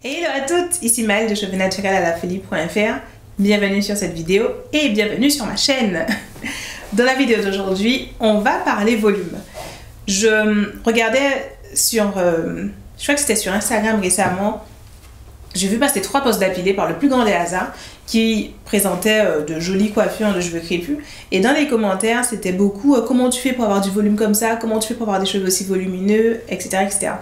Hello à toutes, ici Maëlle de cheveux naturels à la folie.fr. Bienvenue sur cette vidéo et bienvenue sur ma chaîne. Dans la vidéo d'aujourd'hui, on va parler volume. Je regardais sur, je crois que c'était sur Instagram récemment, j'ai vu passer 3 posts d'affilée par le plus grand des hasards qui présentaient de jolies coiffures de cheveux crépus. Et dans les commentaires, c'était beaucoup comment tu fais pour avoir du volume comme ça, comment tu fais pour avoir des cheveux aussi volumineux, etc. etc.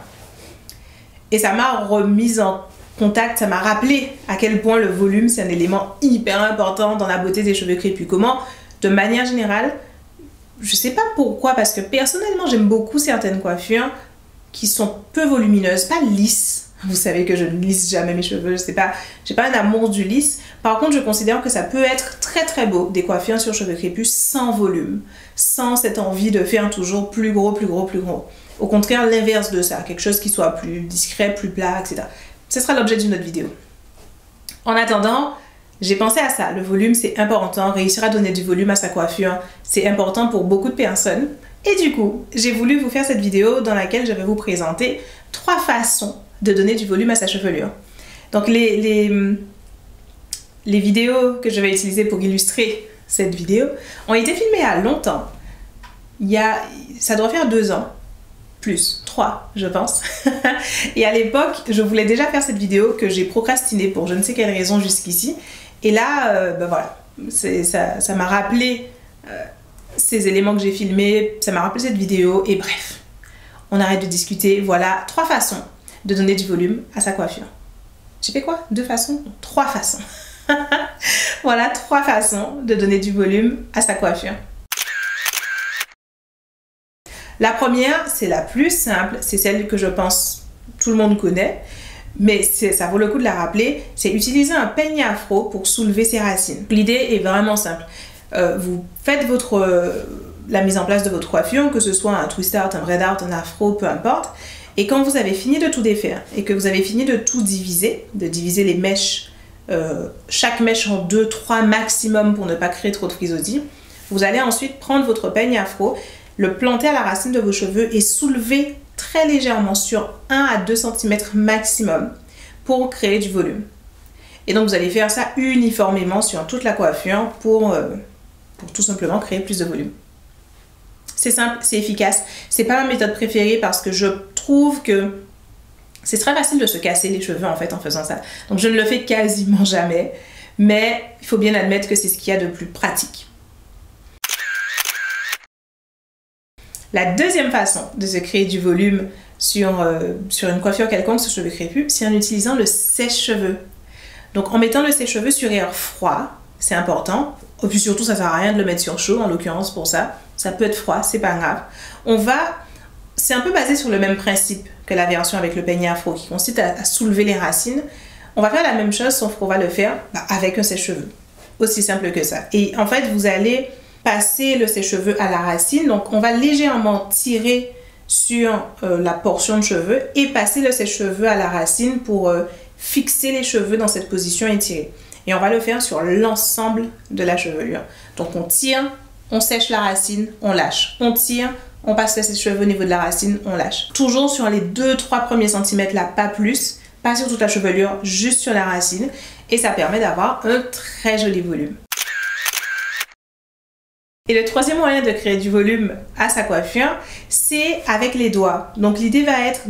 Et ça m'a remise en contact, ça m'a rappelé à quel point le volume c'est un élément hyper important dans la beauté des cheveux crépus. Comment, de manière générale, je sais pas pourquoi, parce que personnellement j'aime beaucoup certaines coiffures qui sont peu volumineuses, pas lisses. Vous savez que je ne lisse jamais mes cheveux, je sais pas, j'ai pas un amour du lisse. Par contre, je considère que ça peut être très très beau, des coiffures sur cheveux crépus sans volume, sans cette envie de faire toujours plus gros, plus gros, plus gros. Au contraire, l'inverse de ça, quelque chose qui soit plus discret, plus plat, etc. Ce sera l'objet d'une autre vidéo. En attendant, j'ai pensé à ça. Le volume, c'est important. Réussir à donner du volume à sa coiffure, c'est important pour beaucoup de personnes. Et du coup, j'ai voulu vous faire cette vidéo dans laquelle je vais vous présenter 3 façons de donner du volume à sa chevelure. Donc, les vidéos que je vais utiliser pour illustrer cette vidéo ont été filmées il y a longtemps. Ça doit faire 2 ans. Plus 3 je pense. Et à l'époque je voulais déjà faire cette vidéo que j'ai procrastiné pour je ne sais quelle raison jusqu'ici, et là ben voilà, ça m'a rappelé ces éléments que j'ai filmés, ça m'a rappelé cette vidéo, et bref, on arrête de discuter. Voilà 3 façons de donner du volume à sa coiffure. J'ai fait quoi? 2 façons? 3 façons. Voilà 3 façons de donner du volume à sa coiffure. La première, c'est la plus simple, c'est celle que je pense tout le monde connaît, mais ça vaut le coup de la rappeler, c'est utiliser un peigne afro pour soulever ses racines. L'idée est vraiment simple. Vous faites la mise en place de votre coiffure, que ce soit un twist out, un braid out, un afro, peu importe, et quand vous avez fini de tout défaire et que vous avez fini de tout diviser, de diviser les mèches, chaque mèche en 2-3 maximum pour ne pas créer trop de frisottis, vous allez ensuite prendre votre peigne afro, le planter à la racine de vos cheveux et soulever très légèrement sur 1 à 2 cm maximum pour créer du volume. Et donc vous allez faire ça uniformément sur toute la coiffure pour tout simplement créer plus de volume. C'est simple, c'est efficace. C'est pas ma méthode préférée parce que je trouve que c'est très facile de se casser les cheveux en fait en faisant ça. Donc je ne le fais quasiment jamais, mais il faut bien admettre que c'est ce qu'il y a de plus pratique. La deuxième façon de se créer du volume sur une coiffure quelconque sur cheveux crépus, c'est en utilisant le sèche-cheveux. Donc en mettant le sèche-cheveux sur air froid, c'est important. Et puis surtout, ça sert à rien de le mettre sur chaud, en l'occurrence pour ça. Ça peut être froid, c'est pas grave. C'est un peu basé sur le même principe que la version avec le peigne afro qui consiste à soulever les racines. On va faire la même chose, sauf qu'on va le faire avec un sèche-cheveux. Aussi simple que ça. Et en fait, vous allez passer le sèche-cheveux à la racine, donc on va légèrement tirer sur la portion de cheveux et passer le sèche-cheveux à la racine pour fixer les cheveux dans cette position étirée. Et on va le faire sur l'ensemble de la chevelure. Donc on tire, on sèche la racine, on lâche. On tire, on passe le sèche-cheveux au niveau de la racine, on lâche. Toujours sur les 2-3 premiers centimètres là, pas plus, pas sur toute la chevelure, juste sur la racine. Et ça permet d'avoir un très joli volume. Et le troisième moyen de créer du volume à sa coiffure, c'est avec les doigts. Donc l'idée va être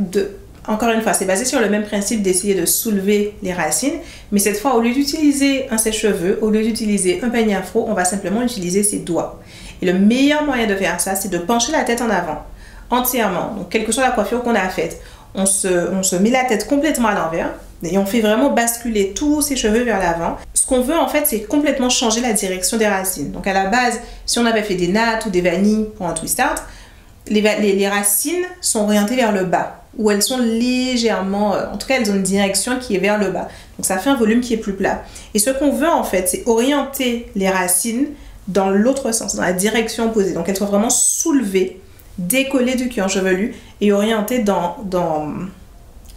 encore une fois, c'est basé sur le même principe d'essayer de soulever les racines, mais cette fois, au lieu d'utiliser un sèche-cheveux, au lieu d'utiliser un peigne afro, on va simplement utiliser ses doigts. Et le meilleur moyen de faire ça, c'est de pencher la tête en avant, entièrement. Donc quelle que soit la coiffure qu'on a faite, on se met la tête complètement à l'envers, et on fait vraiment basculer tous ses cheveux vers l'avant. Ce qu'on veut en fait, c'est complètement changer la direction des racines. Donc à la base, si on avait fait des nattes ou des vanilles pour un twist out, les racines sont orientées vers le bas, ou elles sont légèrement, en tout cas elles ont une direction qui est vers le bas. Donc ça fait un volume qui est plus plat. Et ce qu'on veut en fait, c'est orienter les racines dans l'autre sens, dans la direction opposée. Donc elles soient vraiment soulevées, décollées du cuir chevelu et orientées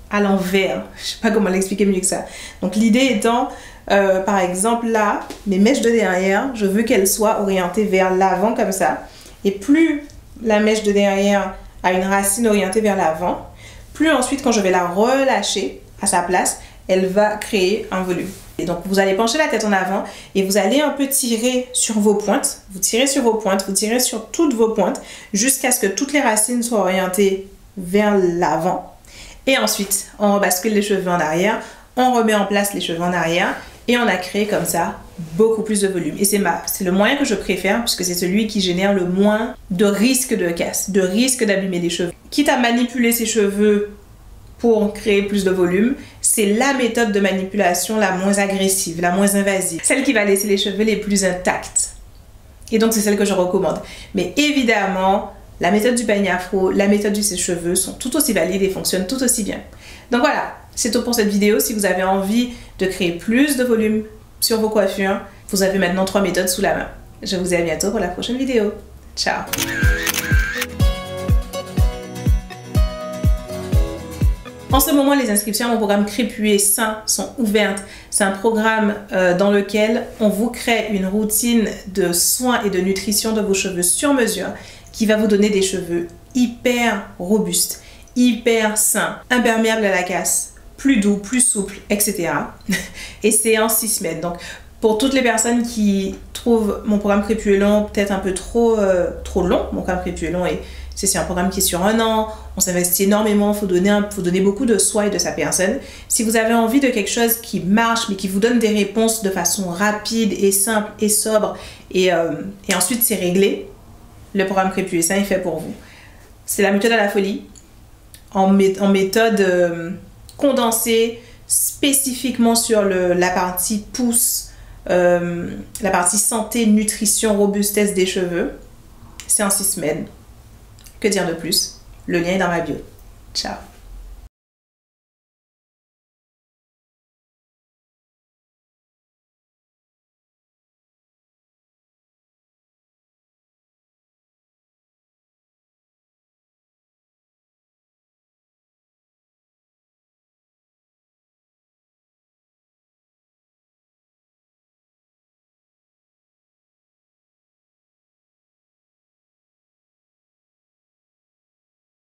à l'envers. Je sais pas comment l'expliquer mieux que ça. Donc l'idée étant, par exemple là, mes mèches de derrière, je veux qu'elles soient orientées vers l'avant comme ça. Et plus la mèche de derrière a une racine orientée vers l'avant, plus ensuite quand je vais la relâcher à sa place, elle va créer un volume. Et donc vous allez pencher la tête en avant et vous allez un peu tirer sur vos pointes. Vous tirez sur vos pointes, vous tirez sur toutes vos pointes jusqu'à ce que toutes les racines soient orientées vers l'avant. Et ensuite, on rebascule les cheveux en arrière, on remet en place les cheveux en arrière et on a créé comme ça beaucoup plus de volume. Et c'est le moyen que je préfère puisque c'est celui qui génère le moins de risque de casse, de risque d'abîmer les cheveux. Quitte à manipuler ses cheveux pour créer plus de volume, c'est la méthode de manipulation la moins agressive, la moins invasive. Celle qui va laisser les cheveux les plus intacts. Et donc c'est celle que je recommande. Mais évidemment, la méthode du peigne afro, la méthode du sèche-cheveux sont tout aussi valides et fonctionnent tout aussi bien. Donc voilà, c'est tout pour cette vidéo. Si vous avez envie de créer plus de volume sur vos coiffures, vous avez maintenant 3 méthodes sous la main. Je vous dis à bientôt pour la prochaine vidéo. Ciao! En ce moment, les inscriptions à mon programme Crépuer Sain sont ouvertes. C'est un programme dans lequel on vous crée une routine de soins et de nutrition de vos cheveux sur mesure qui va vous donner des cheveux hyper robustes, hyper sains, imperméables à la casse, plus doux, plus souples, etc. Et c'est en 6 semaines. Donc, pour toutes les personnes qui trouvent mon programme Crépuer long peut-être un peu trop long, mon programme Crépuer long c'est un programme qui est sur 1 an, on s'investit énormément, il faut donner beaucoup de soi et de sa personne. Si vous avez envie de quelque chose qui marche, mais qui vous donne des réponses de façon rapide et simple et sobre, et ensuite c'est réglé, le programme Crépuer Sain est fait pour vous. C'est la méthode à la folie, en méthode condensée, spécifiquement sur la partie pousse, la partie santé, nutrition, robustesse des cheveux. C'est en 6 semaines. Que dire de plus? Le lien est dans ma bio. Ciao!